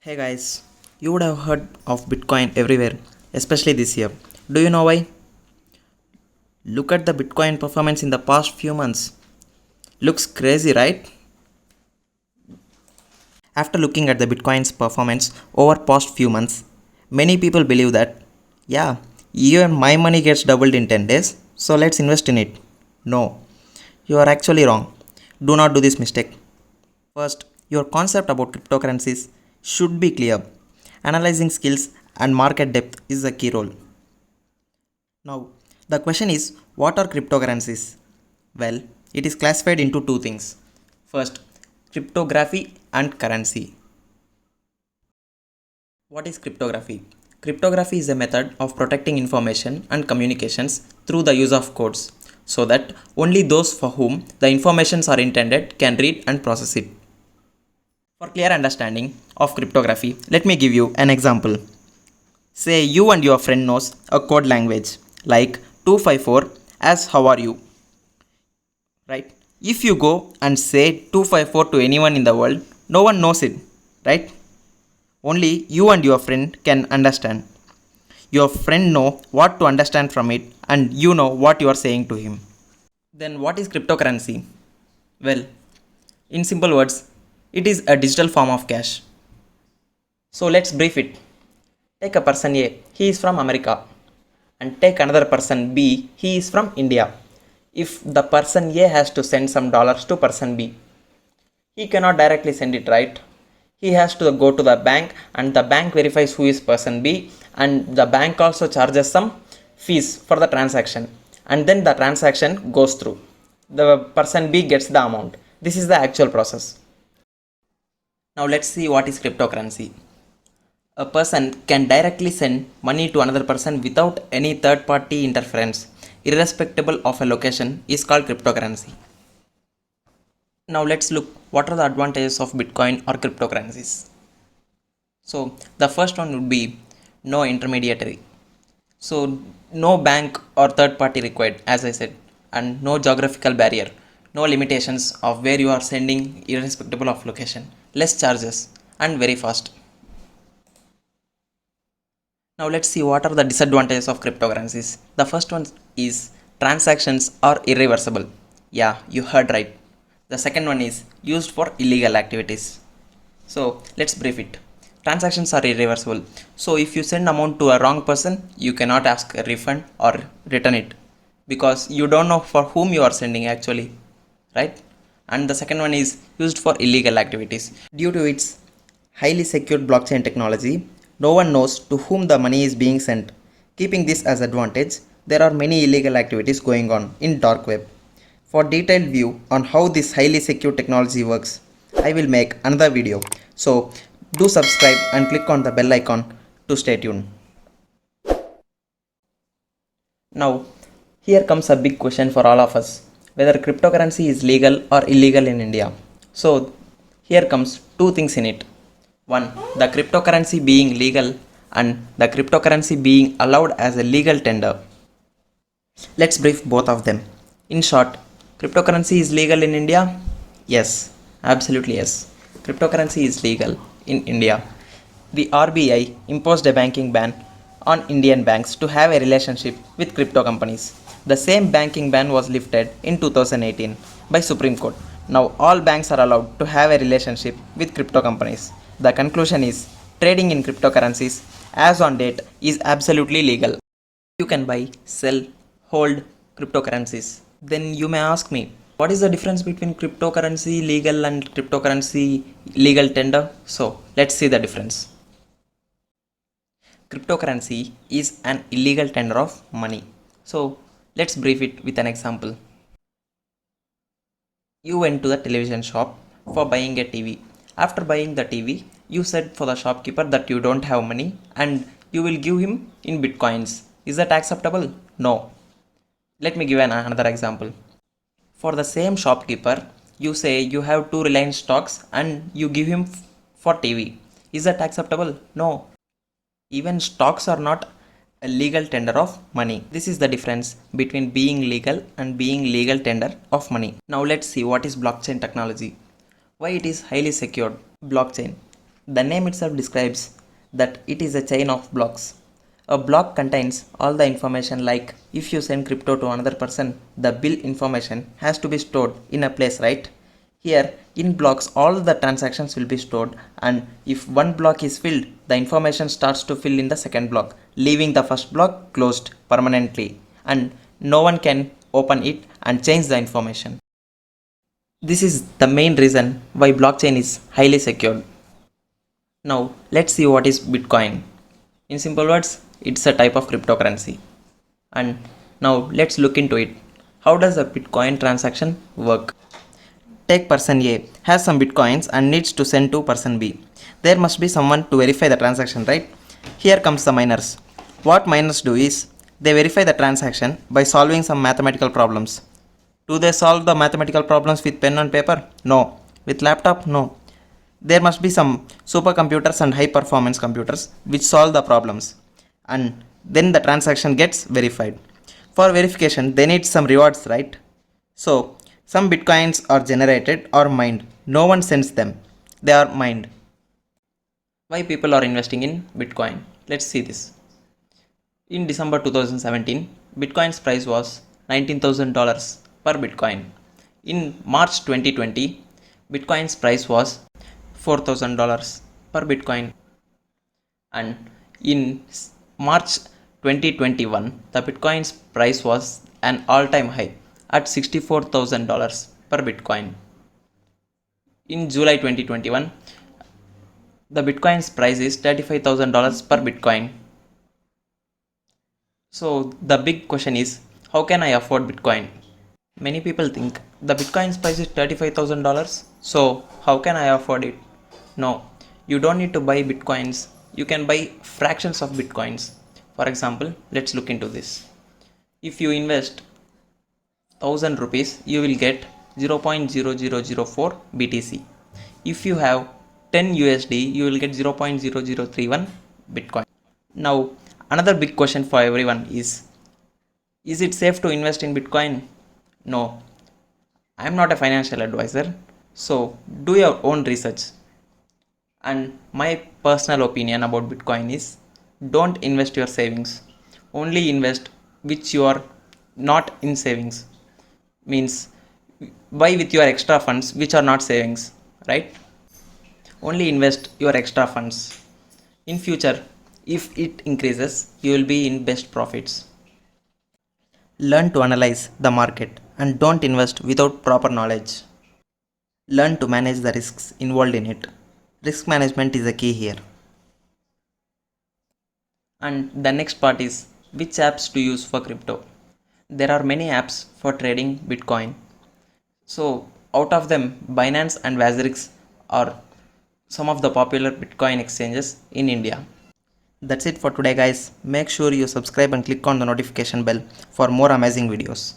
Hey guys, you would have heard of Bitcoin everywhere, especially this year. Do you know why? Look at the Bitcoin performance in the past few months. Looks crazy, right? After looking at the Bitcoin's performance over past few months, many people believe that, yeah, even my money gets doubled in 10 days, so let's invest in it. No, you are actually wrong. Do not do this mistake. First, your concept about cryptocurrencies should be clear. Analyzing skills and market depth is a key role. Now, the question is, what are cryptocurrencies? Well, it is classified into two things. First, cryptography and currency. What is cryptography? Cryptography is a method of protecting information and communications through the use of codes so that only those for whom the informations are intended can read and process it. For clear understanding of cryptography, let me give you an example. Say you and your friend knows a code language like 254 as how are you, right? If you go and say 254 to anyone in the world, no one knows it, right? Only you and your friend can understand. Your friend know what to understand from it and you know what you are saying to him. Then what is cryptocurrency? Well, in simple words, it is a digital form of cash. So let's brief it. Take a person A, he is from America, and take another person B, he is from India. If the person A has to send some dollars to person B, he cannot directly send it, right? He has to go to the bank and the bank verifies who is person B, and the bank also charges some fees for the transaction, and then the transaction goes through. The person B gets the amount. This is the actual process. Now let's see what is cryptocurrency. A person can directly send money to another person without any third party interference, irrespective of a location, is called cryptocurrency. Now let's look what are the advantages of Bitcoin or cryptocurrencies. So the first one would be no intermediary. So no bank or third party required, as I said, and no geographical barrier, no limitations of where you are sending irrespective of location, less charges and very fast. Now let's see what are the disadvantages of cryptocurrencies. The first one is transactions are irreversible. Yeah, you heard right. The second one is used for illegal activities. So let's brief it. Transactions are irreversible. So if you send amount to a wrong person, you cannot ask a refund or return it because you don't know for whom you are sending actually, right? And the second one is used for illegal activities. Due to its highly secured blockchain technology, no one knows to whom the money is being sent. Keeping this as advantage, there are many illegal activities going on in dark web. For detailed view on how this highly secure technology works, I will make another video. So do subscribe and click on the bell icon to stay tuned. Now, here comes a big question for all of us, whether cryptocurrency is legal or illegal in India. So here comes two things in it. One, the cryptocurrency being legal and the cryptocurrency being allowed as a legal tender. Let's brief both of them. In short, cryptocurrency is legal in India? Yes, absolutely yes. Cryptocurrency is legal in India. The RBI imposed a banking ban on Indian banks to have a relationship with crypto companies. The same banking ban was lifted in 2018 by Supreme Court. Now all banks are allowed to have a relationship with crypto companies. The conclusion is trading in cryptocurrencies as on date is absolutely legal. You can buy, sell, hold cryptocurrencies. Then you may ask me, what is the difference between cryptocurrency legal and cryptocurrency legal tender? So let's see the difference. Cryptocurrency is an illegal tender of money. So let's brief it with an example. You went to the television shop for buying a TV. After buying the TV, you said for the shopkeeper that you don't have money and you will give him in bitcoins. Is that acceptable? No. Let me give another example. For the same shopkeeper, you say you have two Reliance stocks and you give him for TV. Is that acceptable? No. Even stocks are not a legal tender of money. This is the difference between being legal and being legal tender of money. Now let's see what is blockchain technology. Why it is highly secured. Blockchain. The name itself describes that it is a chain of blocks. A block contains all the information, like if you send crypto to another person, the bill information has to be stored in a place, right? Here in blocks all the transactions will be stored, and if one block is filled, the information starts to fill in the second block, leaving the first block closed permanently, and no one can open it and change the information. This is the main reason why blockchain is highly secured. Now let's see what is Bitcoin. In simple words, it's a type of cryptocurrency. And now let's look into it. How does a Bitcoin transaction work? Take person A has some Bitcoins and needs to send to person B. There must be someone to verify the transaction, right? Here comes the miners. What miners do is they verify the transaction by solving some mathematical problems. Do they solve the mathematical problems with pen and paper? No. With laptop? No. There must be some supercomputers and high performance computers which solve the problems, and then the transaction gets verified. For verification they need some rewards, right? So some bitcoins are generated or mined. No one sends them, they are mined. Why people are investing in Bitcoin? Let's see this. In December 2017, Bitcoin's price was $19,000 per Bitcoin. In March 2020, Bitcoin's price was $4,000 per Bitcoin. And in March 2021, the Bitcoin's price was an all-time high at $64,000 per Bitcoin. In July 2021, the Bitcoin's price is $35,000 per Bitcoin. So the big question is, how can I afford Bitcoin? Many people think the Bitcoin's price is $35,000, so how can I afford it? No, you don't need to buy Bitcoins. You can buy fractions of Bitcoins. For example, let's look into this. If you invest 1000 rupees, you will get 0.0004 BTC. If you have 10 USD, you will get 0.0031 Bitcoin. Now, another big question for everyone is it safe to invest in Bitcoin? No, I am not a financial advisor, so do your own research. And my personal opinion about Bitcoin is, don't invest your savings. Only invest which you are not in savings. Means buy with your extra funds which are not savings, right? Only invest your extra funds. In future, if it increases, you will be in best profits. Learn to analyze the market and don't invest without proper knowledge. Learn to manage the risks involved in it. Risk management is the key here. And the next part is, which apps to use for crypto. There are many apps for trading Bitcoin. So out of them, Binance and Vazirix are some of the popular Bitcoin exchanges in India. That's it for today guys. Make sure you subscribe and click on the notification bell for more amazing videos.